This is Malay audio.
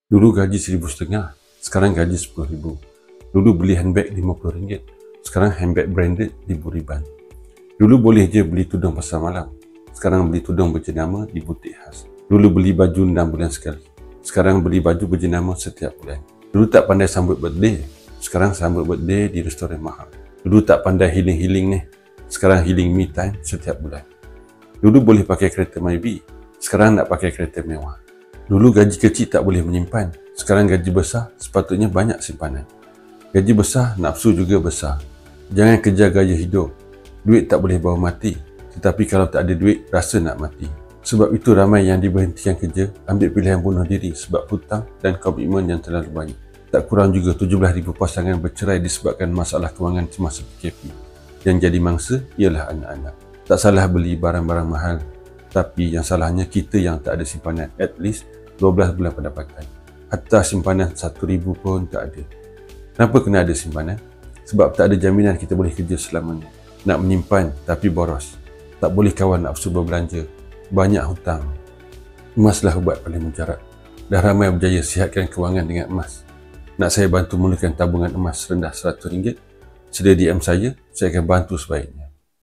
Dulu gaji RM1,500, sekarang gaji RM10,000. Dulu beli handbag RM50, sekarang handbag branded ribu-riban. Dulu boleh je beli tudung pasar malam, sekarang beli tudung berjenama di butik khas. Dulu beli baju 6 bulan sekali, sekarang beli baju berjenama setiap bulan. Dulu tak pandai sambut birthday, sekarang sambut birthday di restoran mahal. Dulu tak pandai healing ni, sekarang healing me time setiap bulan. Dulu boleh pakai kereta Myvi, sekarang nak pakai kereta mewah. Dulu gaji kecil tak boleh menyimpan, sekarang gaji besar sepatutnya banyak simpanan. Gaji besar, nafsu juga besar. Jangan kejar gaya hidup. Duit tak boleh bawa mati, tetapi kalau tak ada duit, rasa nak mati. Sebab itu ramai yang diberhentikan kerja, ambil pilihan bunuh diri sebab hutang dan komitmen yang terlalu banyak. Tak kurang juga 17,000 pasangan bercerai disebabkan masalah kewangan semasa PKP. Yang jadi mangsa ialah anak-anak. Tak salah beli barang-barang mahal, tapi yang salahnya kita yang tak ada simpanan at least 12 bulan pendapatan. Hatta simpanan 1,000 pun tak ada. Kenapa kena ada simpanan? Sebab tak ada jaminan kita boleh kerja selamanya. Nak menyimpan tapi boros. Tak boleh kawan nafsu berbelanja. Banyak hutang. Emaslah ubat paling mujarab. Dah ramai berjaya sihatkan kewangan dengan emas. Nak saya bantu mulakan tabungan emas rendah RM100? Sedia DM saya akan bantu sebaiknya.